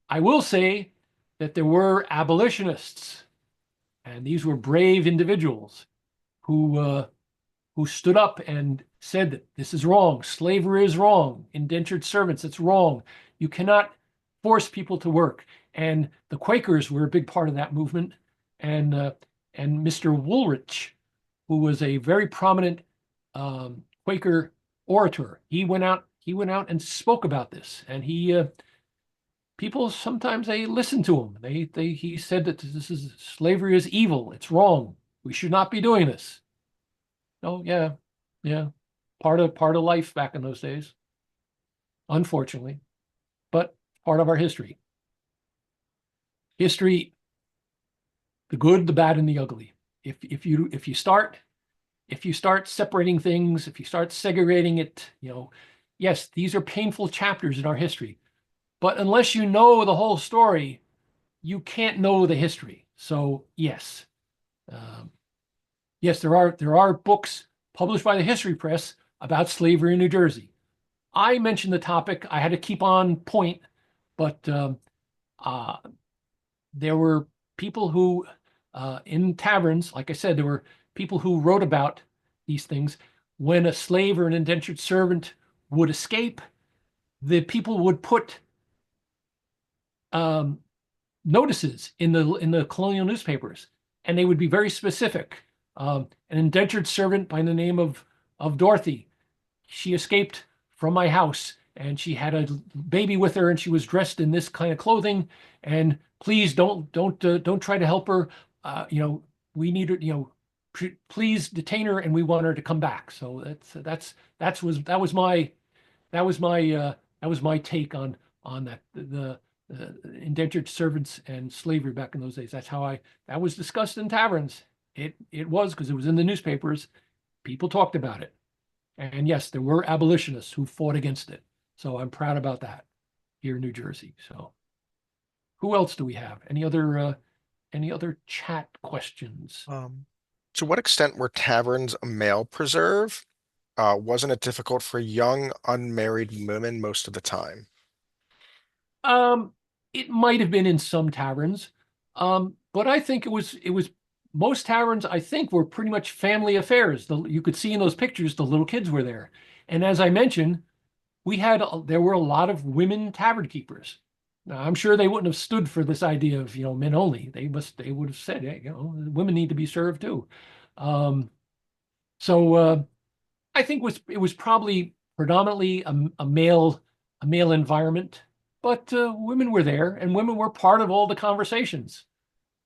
I will say that there were abolitionists, and these were brave individuals who who stood up and said that this is wrong. Slavery is wrong. Indentured servants, it's wrong. You cannot force people to work. And the Quakers were a big part of that movement. And Mr. Woolrich, who was a very prominent Quaker orator, he went out. He went out and spoke about this. And people sometimes they listened to him. He said that slavery is evil. It's wrong. We should not be doing this. Oh yeah, yeah. Part of life back in those days, unfortunately, but part of our history. History, the good, the bad, and the ugly. If you start separating things, if you start segregating it, yes, these are painful chapters in our history. But unless you know the whole story, you can't know the history. So yes, um, yes, there are books published by the History Press about slavery in New Jersey. I mentioned the topic. I had to keep on point, but uh, there were people who, in taverns, like I said, there were people who wrote about these things. When a slave or an indentured servant would escape, the people would put um, notices in the colonial newspapers, and they would be very specific. An indentured servant by the name of Dorothy. She escaped from my house, and she had a baby with her, and she was dressed in this kind of clothing. And please don't try to help her. We need her. Please detain her, and we want her to come back. So that was that was my take on that the indentured servants and slavery back in those days. That was discussed in taverns. It was because it was in the newspapers. People talked about it. And yes, there were abolitionists who fought against it. So I'm proud about that here in New Jersey. So who else do we have? Any other chat questions? Um, to what extent were taverns a male preserve? Wasn't it difficult for young, unmarried women most of the time? Um, it might have been in some taverns, but I think it was most taverns. I think were pretty much family affairs. You could see in those pictures the little kids were there, and as I mentioned, there were a lot of women tavern keepers. Now, I'm sure they wouldn't have stood for this idea of men only. They would have said, hey, women need to be served too. Um, so I think it was probably predominantly a male environment, but women were there and women were part of all the conversations.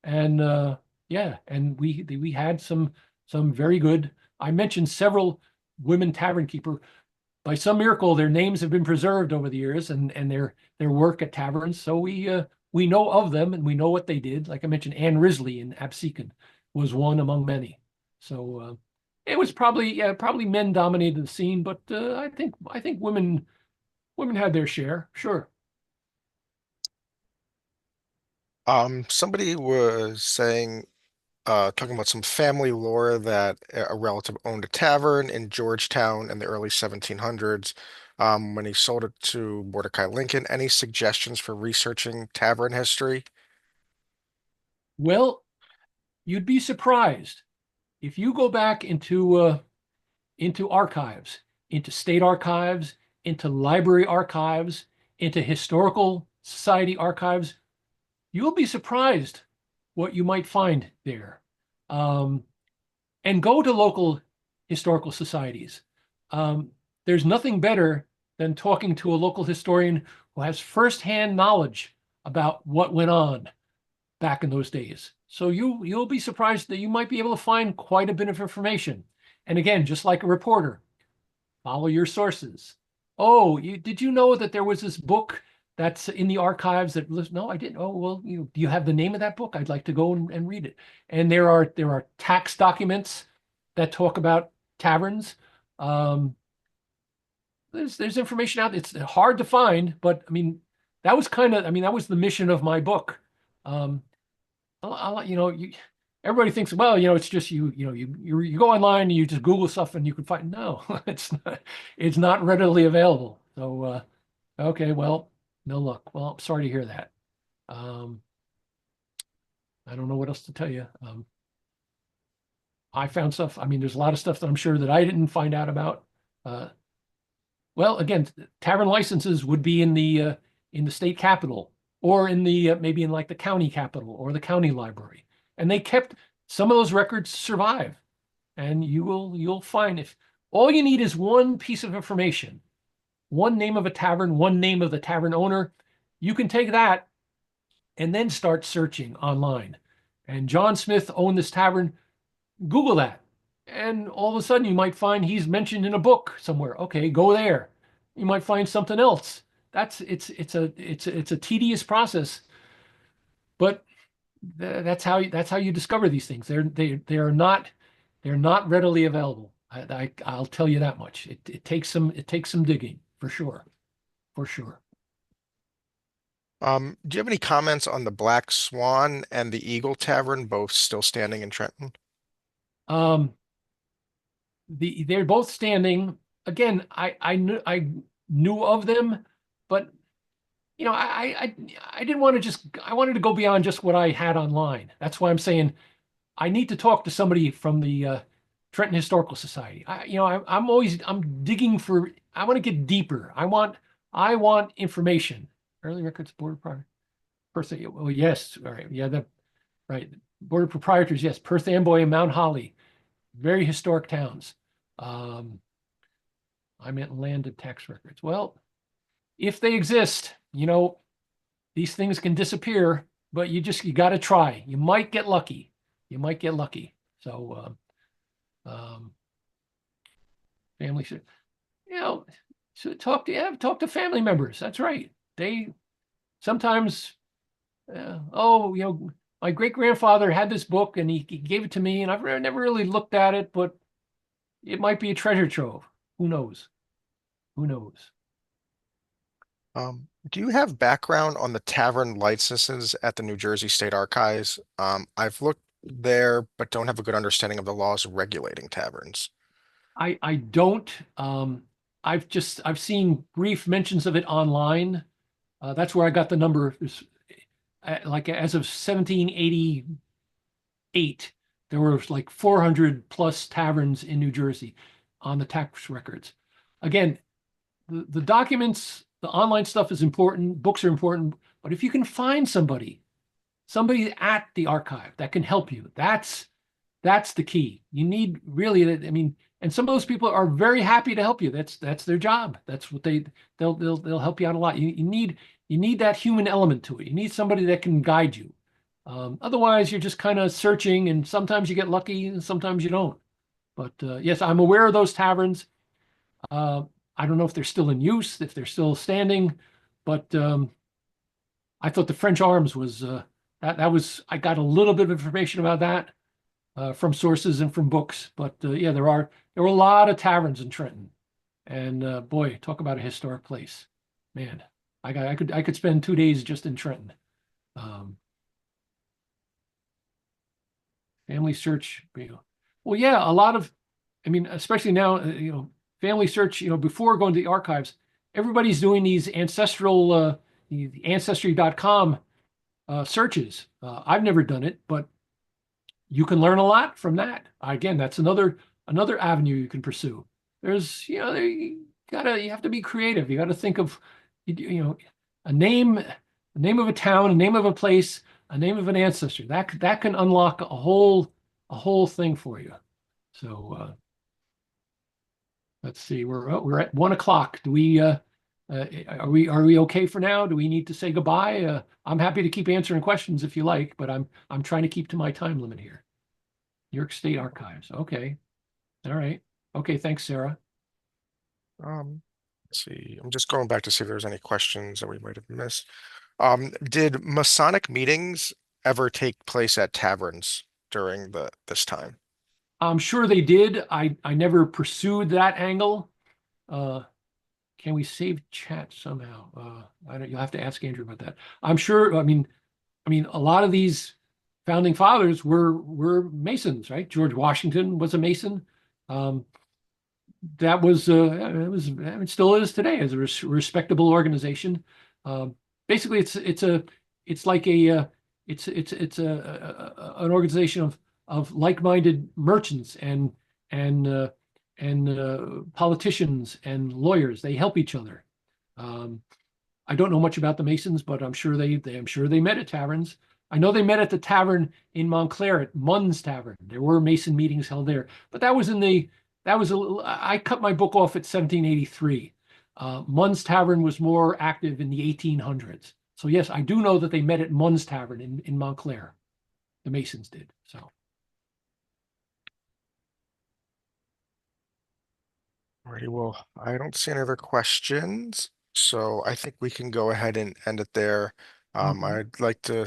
And yeah, and we had some very good. I mentioned several women tavern keeper. By some miracle, their names have been preserved over the years and their work at taverns. So we know of them and we know what they did. Like I mentioned, Anne Risley in Absecon was one among many. So it was probably men dominated the scene, but I think women had their share, sure. Somebody was saying, talking about some family lore that a relative owned a tavern in Georgetown in the early 1700s, when he sold it to Mordecai Lincoln. Any suggestions for researching tavern history? Well, you'd be surprised if you go back into archives, into state archives, into library archives, into historical society archives. You'll be surprised what you might find there. Um, and go to local historical societies. Um, there's nothing better than talking to a local historian who has firsthand knowledge about what went on back in those days. So you'll be surprised that you might be able to find quite a bit of information. And again, just like a reporter, follow your sources. Oh, did you know that there was this book that's in the archives that no, I didn't. Oh, well, do you have the name of that book? I'd like to go and read it. And there are tax documents that talk about taverns. Um, there's information out. It's hard to find, but I mean, that was the mission of my book. Um, everybody thinks, well, it's just you go online and you just Google stuff and you can find. No, it's not readily available. So, okay, well, no luck. Well, I'm sorry to hear that. Um, I don't know what else to tell you. I found stuff. I mean, there's a lot of stuff that I'm sure that I didn't find out about. Uh, well, again, tavern licenses would be in the state capitol or in the maybe in like the county capitol or the county library, and they kept some of those records survive. And you'll find if all you need is one piece of information, one name of a tavern, one name of the tavern owner, you can take that and then start searching online. And John Smith owned this tavern. Google that. And all of a sudden you might find he's mentioned in a book somewhere. Okay, go there. You might find something else. It's a tedious process, but that's how you discover these things. They're not readily available. I'll tell you that much. It takes some digging for sure. For sure. Do you have any comments on the Black Swan and the Eagle Tavern, both still standing in Trenton? Um, they're both standing. Again, I knew of them, but I didn't want to just I wanted to go beyond just what I had online. That's why I'm saying I need to talk to somebody from the Trenton Historical Society. I'm digging for. I want to get deeper. I want information. Early records, board of Perth. Well, yes, all right, yeah, the right board of proprietors. Yes, Perth Amboy and Mount Holly, very historic towns. Um, I meant landed tax records. Well, if they exist, these things can disappear, but you got to try. You might get lucky. You might get lucky. So, family, you know, So talk to family members. That's right. They sometimes, my great grandfather had this book and he gave it to me, and I've never really looked at it, but it might be a treasure trove. Who knows? Who knows? Do you have background on the tavern licenses at the New Jersey State Archives? I've looked there, but don't have a good understanding of the laws regulating taverns. I don't. I've seen brief mentions of it online. That's where I got the number. Like as of 1788, there were like 400 plus taverns in New Jersey on the tax records. Again, the documents, the online stuff is important. Books are important, but if you can find somebody at the archive that can help you, that's the key. You need really, I mean, and some of those people are very happy to help you. That's their job. That's what they'll help you out a lot. You need that human element to it. You need somebody that can guide you. Otherwise, you're just kind of searching, and sometimes you get lucky, and sometimes you don't. But yes, I'm aware of those taverns. Uh, I don't know if they're still in use, if they're still standing, but I thought the French Arms was that was I got a little bit of information about that from sources and from books. But yeah, there were a lot of taverns in Trenton, and boy, talk about a historic place, man. I could spend 2 days just in Trenton. Um, Family search, well, yeah, a lot of, I mean, especially now, family search, before going to the archives, everybody's doing these ancestral, the ancestry.com searches. I've never done it, but you can learn a lot from that. Again, that's another avenue you can pursue. There's, you have to be creative. You got to think of, a name, the name of a town, a name of a place, a name of an ancestor. That can unlock a whole thing for you. So let's see. We're at 1 o'clock. Do we are we okay for now? Do we need to say goodbye? I'm happy to keep answering questions if you like, but I'm trying to keep to my time limit here. New York State Archives. Okay. All right. Okay. Thanks, Sarah. Let's see. I'm just going back to see if there's any questions that we might have missed. Did Masonic meetings ever take place at taverns during this time? I'm sure they did. I never pursued that angle. Uh, can we save chat somehow? You'll have to ask Andrew about that. I'm sure. I mean, a lot of these founding fathers were Masons, right? George Washington was a Mason. Um, that was it still is today as a respectable organization. Um, Basically, it's like an organization of like-minded merchants and politicians and lawyers. They help each other. Um, I don't know much about the Masons, but I'm sure they met at taverns. I know they met at the tavern in Montclair at Munn's Tavern. There were Mason meetings held there, but I cut my book off at 1783. Munn's Tavern was more active in the 1800s. So yes, I do know that they met at Munn's Tavern in Montclair. The Masons did. So Alrighty, well, I don't see any other questions, so I think we can go ahead and end it there. mhm. I'd like to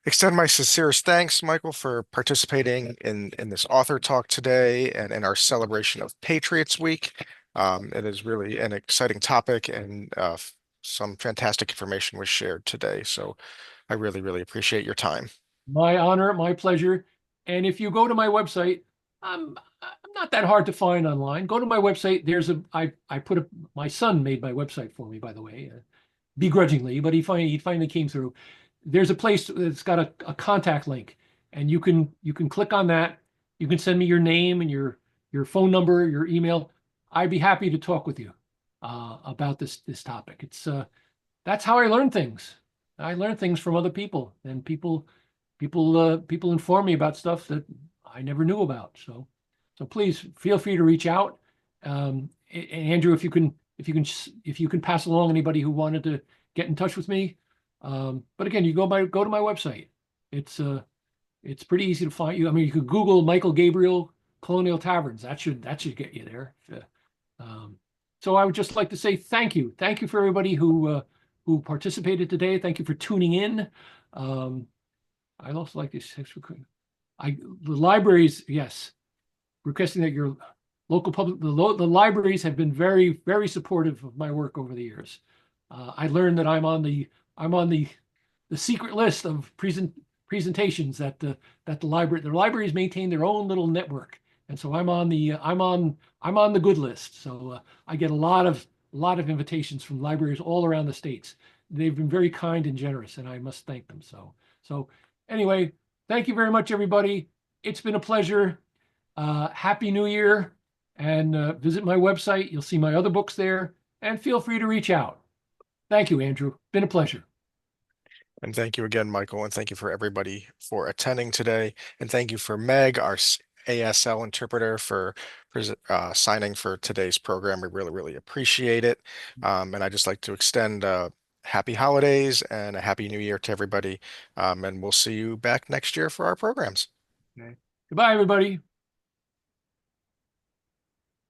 extend my sincerest thanks, Michael, for participating in this author talk today and in our celebration of Patriots Week. It is really an exciting topic, and some fantastic information was shared today. So I really, really appreciate your time. My honor, my pleasure. And if you go to my website, I'm not that hard to find online. Go to my website. I put my son made my website for me, by the way, begrudgingly, but he finally came through. There's a place that's got a contact link, and you can click on that. You can send me your name and your phone number, your email. I'd be happy to talk with you about this topic. That's how I learn things. I learn things from other people, and people inform me about stuff that I never knew about. So please feel free to reach out. Andrew, if you can pass along anybody who wanted to get in touch with me. But again, you go to my website. It's pretty easy to find you. I mean, you could Google Michael Gabriele Colonial Taverns. That should get you there. Um, So I would just like to say thank you. Thank you for everybody who participated today. Thank you for tuning in. Um, I'd also like to say, the libraries, yes, requesting that your local the libraries have been very, very supportive of my work over the years. I learned that I'm on the secret list of presentations that the libraries maintain their own little network, and so I'm on the good list. So I get a lot of invitations from libraries all around the states. They've been very kind and generous, and I must thank them. So anyway, thank you very much, everybody. It's been a pleasure. Happy New Year, and visit my website. You'll see my other books there, and feel free to reach out. Thank you, Andrew. Been a pleasure. And thank you again, Michael, and thank you for everybody for attending today. And thank you for Meg, our ASL interpreter, for signing for today's program. We really, really appreciate it. And I'd just like to extend happy holidays and a happy new year to everybody. And we'll see you back next year for our programs. Okay. Goodbye, everybody.